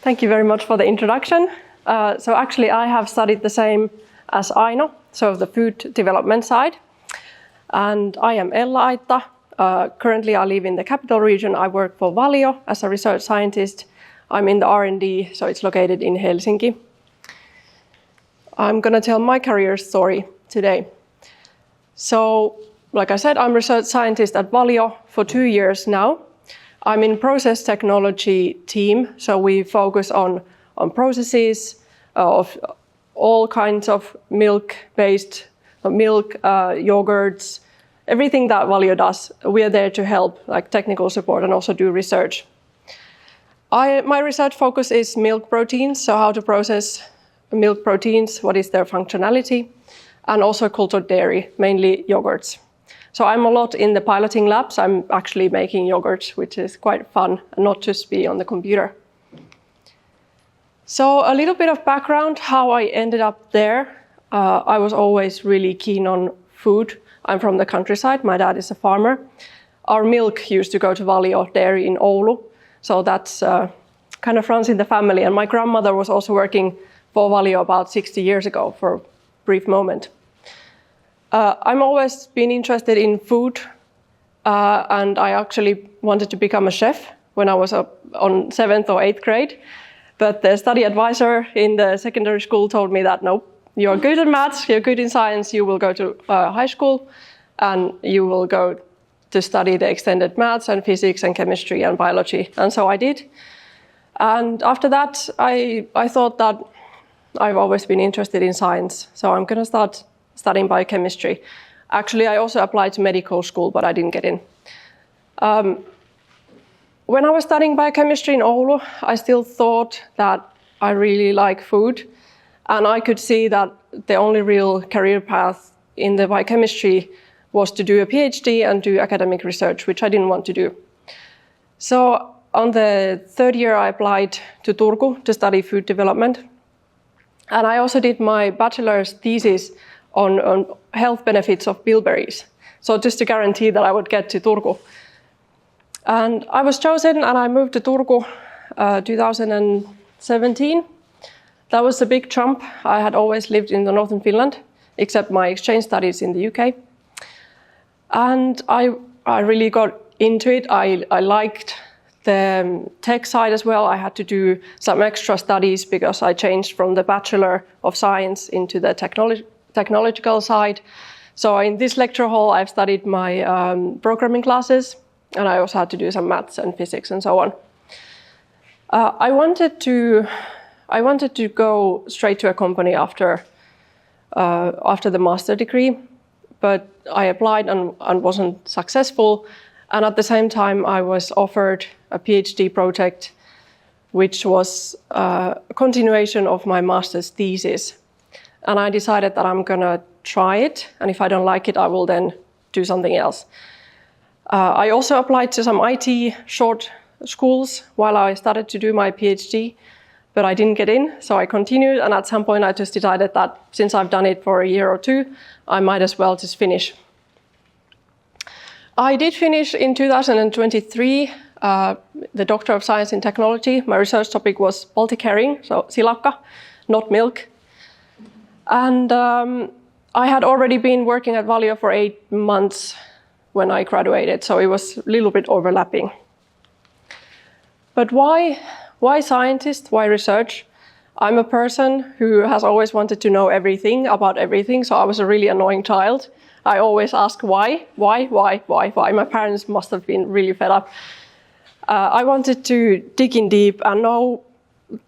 Thank you very much for the introduction. So actually I have studied the same as Aino, so the food development side. And I am Aitta. Currently I live in the capital region. I work for Valio as a research scientist. I'm in the R&D, so it's located in Helsinki. I'm going to tell my career story today. So, like I said, I'm a research scientist at Valio for 2 years now. I'm in process technology team, so we focus on processes of all kinds of milk-based, yogurts, everything that Valio does. We are there to help, like technical support, and also do research. My research focus is milk proteins, so how to process milk proteins, what is their functionality, and also cultured dairy, mainly yogurts. So I'm a lot in the piloting labs. I'm actually making yogurts, which is quite fun, and not just be on the computer. So a little bit of background, how I ended up there. I was always really keen on food. I'm from the countryside. My dad is a farmer. Our milk used to go to Valio dairy in Oulu. So that's kind of runs in the family. And my grandmother was also working for Valio about 60 years ago for a brief moment. I'm always been interested in food, and I actually wanted to become a chef when I was on 7th or 8th grade. But the study advisor in the secondary school told me that, nope, you're good at maths, you're good in science, you will go to high school, and you will go to study the extended maths and physics and chemistry and biology. And so I did. And after that, I thought that I've always been interested in science, so I'm going to start studying biochemistry. Actually, I also applied to medical school, but I didn't get in. When I was studying biochemistry in Oulu, I still thought that I really like food, and I could see that the only real career path in the biochemistry was to do a PhD and do academic research, which I didn't want to do. So on the 3rd year, I applied to Turku to study food development. And I also did my bachelor's thesis on health benefits of bilberries. So just to guarantee that I would get to Turku. And I was chosen and I moved to Turku 2017. That was a big jump. I had always lived in the northern Finland, except my exchange studies in the UK. And I really got into it. I liked the tech side as well. I had to do some extra studies because I changed from the Bachelor of Science into the technological side. So in this lecture hall, I've studied my programming classes, and I also had to do some maths and physics and so on. I wanted to go straight to a company after the master degree, but I applied and wasn't successful. And at the same time, I was offered a PhD project, which was a continuation of my master's thesis. And I decided that I'm going to try it. And if I don't like it, I will then do something else. I also applied to some IT short schools while I started to do my PhD, but I didn't get in. So I continued. And at some point, I just decided that since I've done it for a year or two, I might as well just finish. I did finish in 2023, the Doctor of Science in Technology. My research topic was Baltic herring, so silakka, not milk. And I had already been working at Valio for 8 months when I graduated, so it was a little bit overlapping. But why scientist? Why research? I'm a person who has always wanted to know everything about everything, so I was a really annoying child. I always ask why. My parents must have been really fed up. I wanted to dig in deep and know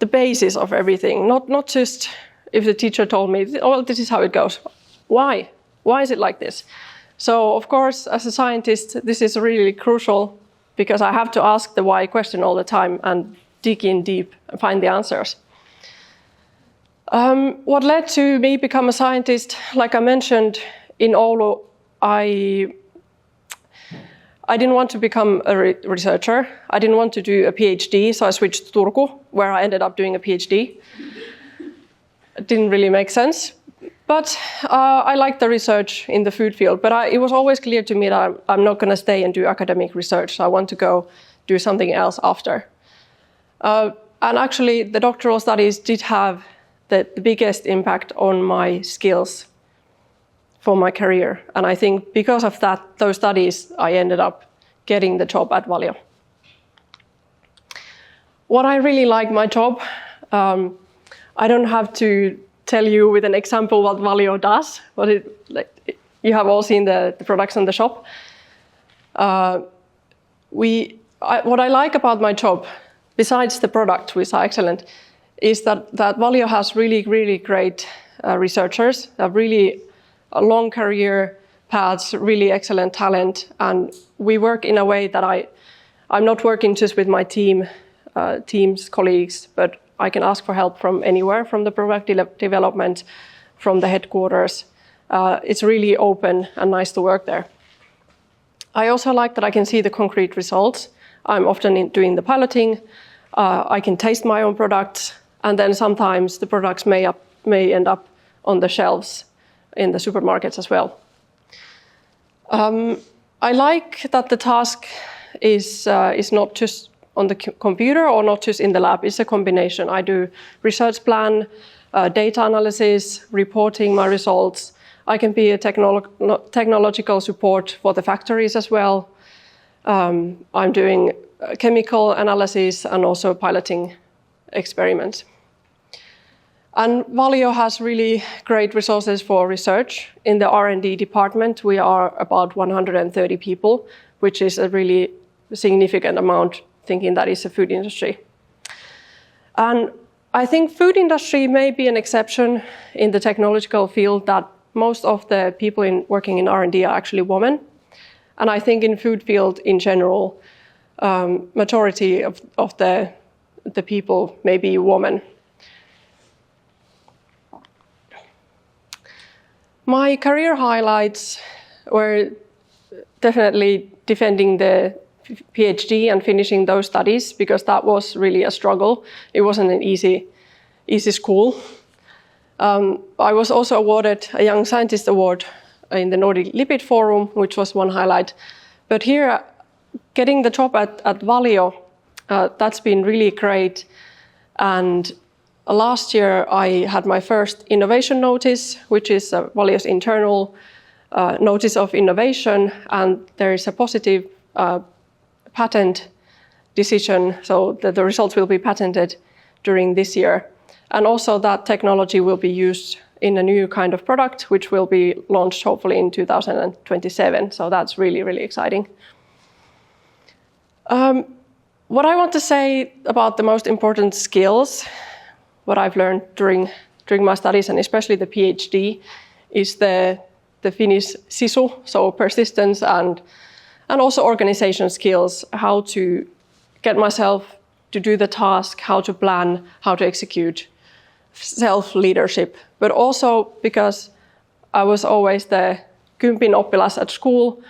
the basis of everything, not just if the teacher told me, oh, this is how it goes. Why? Why is it like this? So, of course, as a scientist, this is really crucial because I have to ask the why question all the time and dig in deep and find the answers. What led to me become a scientist, like I mentioned, in Oulu, I didn't want to become a researcher. I didn't want to do a PhD, so I switched to Turku, where I ended up doing a PhD. It didn't really make sense. But I liked the research in the food field, but it was always clear to me that I'm not going to stay and do academic research. So I want to go do something else after. And actually, the doctoral studies did have the biggest impact on my skills for my career. And I think because of that, those studies, I ended up getting the job at Valio. What I really like my job, I don't have to tell you with an example what Valio does, but you have all seen the products in the shop. What I like about my job, besides the product, which are excellent, is that Valio has really, really great researchers, have really long career paths, really excellent talent, and we work in a way that I'm not working just with my team's colleagues, but I can ask for help from anywhere, from the product development, from the headquarters. It's really open and nice to work there. I also like that I can see the concrete results. I'm often doing the piloting. I can taste my own products, and then sometimes the products may end up on the shelves in the supermarkets as well. I like that the task is not just on the computer or not just in the lab. It's a combination. I do research plan, data analysis, reporting my results. I can be a technological support for the factories as well. I'm doing chemical analysis and also piloting experiments. And Valio has really great resources for research. In the R&D department, we are about 130 people, which is a really significant amount, thinking that is a food industry. And I think food industry may be an exception in the technological field, that most of the people working in R&D are actually women. And I think in food field in general, majority of the people may be women. My career highlights were definitely defending the PhD and finishing those studies, because that was really a struggle. It wasn't an easy school. I was also awarded a Young Scientist Award in the Nordic Lipid Forum, which was one highlight. But here, getting the job at Valio, that's been really great. And last year, I had my first innovation notice, which is Valio's internal notice of innovation, and there is a positive patent decision, so that the results will be patented during this year. And also that technology will be used in a new kind of product, which will be launched hopefully in 2027. So that's really, really exciting. What I want to say about the most important skills, what I've learned during my studies, and especially the PhD, is the Finnish sisu, so persistence and also organization skills, how to get myself to do the task, how to plan, how to execute, self-leadership. But also because I was always the kympin oppilas at school,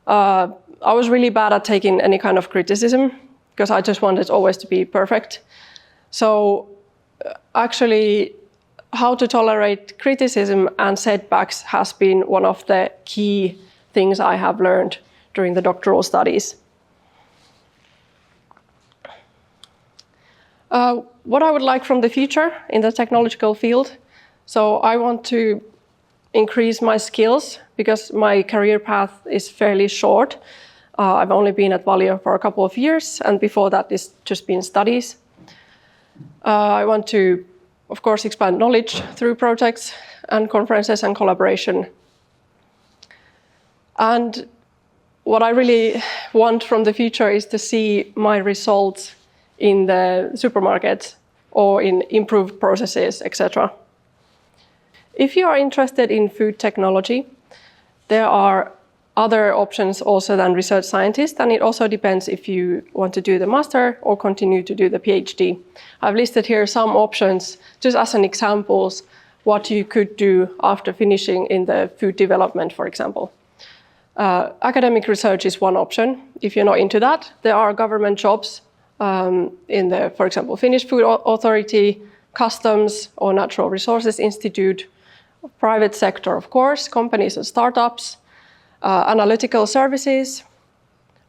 I was really bad at taking any kind of criticism, because I just wanted always to be perfect. So actually, how to tolerate criticism and setbacks has been one of the key things I have learned during the doctoral studies. What I would like from the future in the technological field, so I want to increase my skills, because my career path is fairly short. I've only been at Valio for a couple of years, and before that it's just been studies. I want to, of course, expand knowledge through projects and conferences and collaboration. And what I really want from the future is to see my results in the supermarket or in improved processes, etc. If you are interested in food technology, there are other options also than research scientist, and it also depends if you want to do the master or continue to do the PhD. I've listed here some options just as an examples what you could do after finishing in the food development, for example. Academic research is one option. If you're not into that, there are government jobs in the, for example, Finnish Food Authority, Customs, or Natural Resources Institute, private sector, of course, companies and startups, analytical services,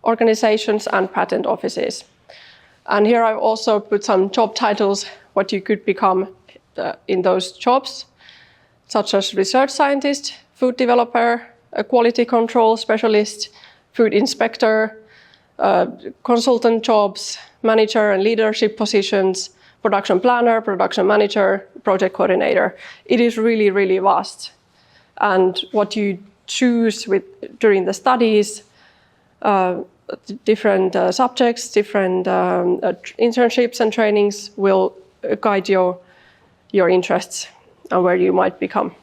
organizations, and patent offices. And here I've also put some job titles, what you could become in those jobs, such as research scientist, food developer, a quality control specialist, food inspector, consultant jobs, manager and leadership positions, production planner, production manager, project coordinator. It is really, really vast. And what you choose during the studies, different subjects, different internships and trainings will guide your interests and where you might become.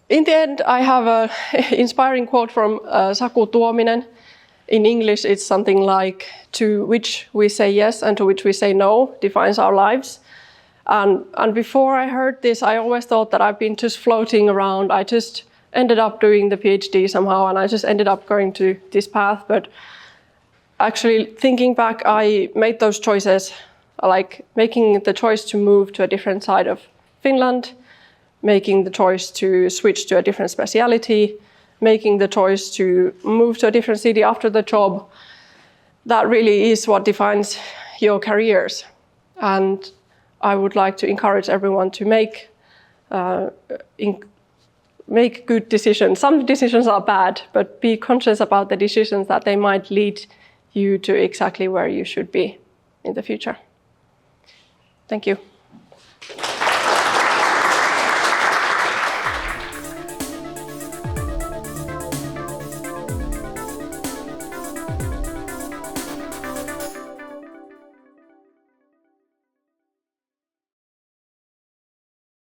In the end, I have an inspiring quote from Saku Tuominen. In English, it's something like, "To which we say yes and to which we say no defines our lives." And before I heard this, I always thought that I've been just floating around. I just ended up doing the PhD somehow, and I just ended up going to this path. But actually, thinking back, I made those choices, like making the choice to move to a different side of Finland, making the choice to switch to a different speciality, making the choice to move to a different city after the job. That really is what defines your careers. And I would like to encourage everyone to make good decisions. Some decisions are bad, but be conscious about the decisions that they might lead you to exactly where you should be in the future. Thank you.